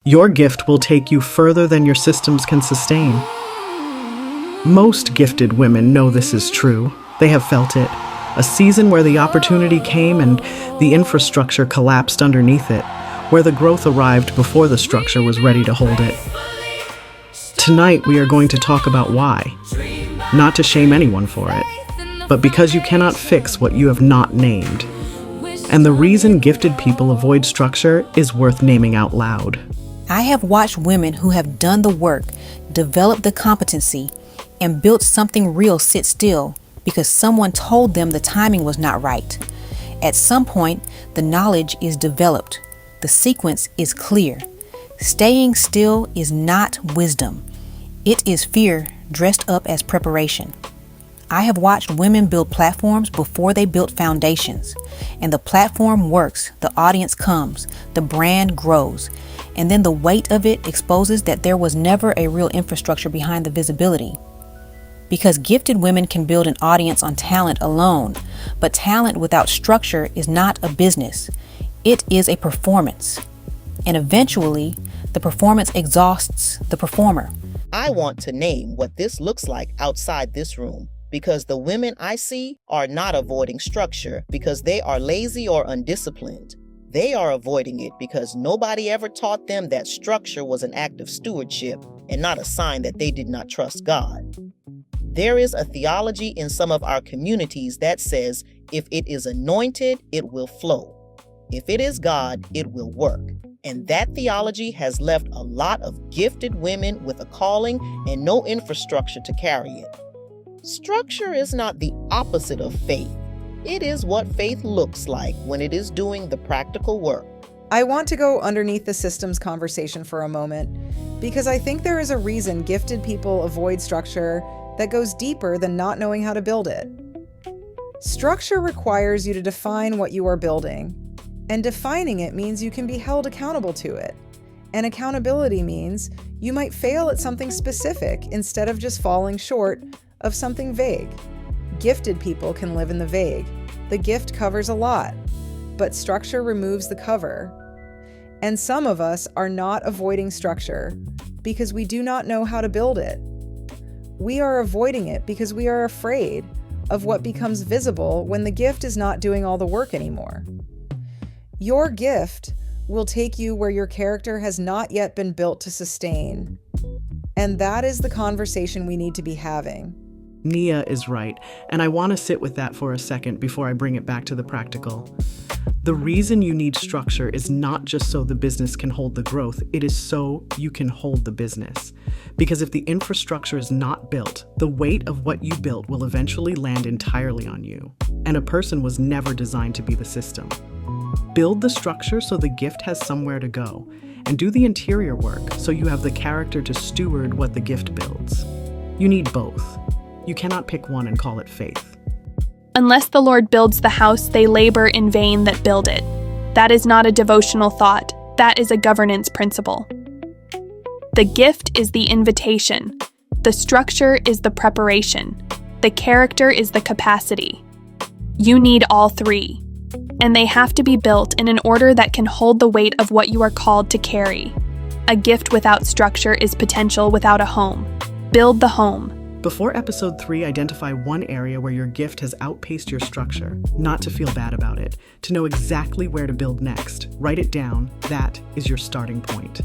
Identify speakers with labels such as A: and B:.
A: Your gift will take you further than your systems can sustain. Most gifted women know this is true. They have felt it. A season where the opportunity came and the infrastructure collapsed underneath it, where the growth arrived before the structure was ready to hold it. Tonight, we are going to talk about why. Not to shame anyone for it, but because you cannot fix what you have not named. And the reason gifted people avoid structure is worth naming out loud.
B: I have watched women who have done the work, developed the competency, and built something real sit still because someone told them the timing was not right. At some point, the knowledge is developed. The sequence is clear. Staying still is not wisdom. It is fear dressed up as preparation. I have watched women build platforms before they built foundations. And the platform works, the audience comes, the brand grows. And then the weight of it exposes that there was never a real infrastructure behind the visibility. Because gifted women can build an audience on talent alone, but talent without structure is not a business. It is a performance. And eventually, the performance exhausts the performer.
C: I want to name what this looks like outside this room, because the women I see are not avoiding structure because they are lazy or undisciplined. They are avoiding it because nobody ever taught them that structure was an act of stewardship and not a sign that they did not trust God. There is a theology in some of our communities that says if it is anointed, it will flow. If it is God, it will work. And that theology has left a lot of gifted women with a calling and no infrastructure to carry it. Structure is not the opposite of faith. It is what faith looks like when it is doing the practical work.
D: I want to go underneath the systems conversation for a moment, because I think there is a reason gifted people avoid structure that goes deeper than not knowing how to build it. Structure requires you to define what you are building, and defining it means you can be held accountable to it. And accountability means you might fail at something specific instead of just falling short of something vague. Gifted people can live in the vague. The gift covers a lot, but structure removes the cover. And some of us are not avoiding structure because we do not know how to build it. We are avoiding it because we are afraid of what becomes visible when the gift is not doing all the work anymore. Your gift will take you where your character has not yet been built to sustain. And that is the conversation we need to be having.
A: Nia is right, and I want to sit with that for a second before I bring it back to the practical. The reason you need structure is not just so the business can hold the growth, it is so you can hold the business. Because if the infrastructure is not built, the weight of what you built will eventually land entirely on you. And a person was never designed to be the system. Build the structure so the gift has somewhere to go, and do the interior work so you have the character to steward what the gift builds. You need both. You cannot pick one and call it faith.
E: Unless the Lord builds the house, they labor in vain that build it. That is not a devotional thought. That is a governance principle. The gift is the invitation. The structure is the preparation. The character is the capacity. You need all three. And they have to be built in an order that can hold the weight of what you are called to carry. A gift without structure is potential without a home. Build the home.
A: Before episode 3, identify one area where your gift has outpaced your structure, not to feel bad about it, to know exactly where to build next. Write it down. That is your starting point.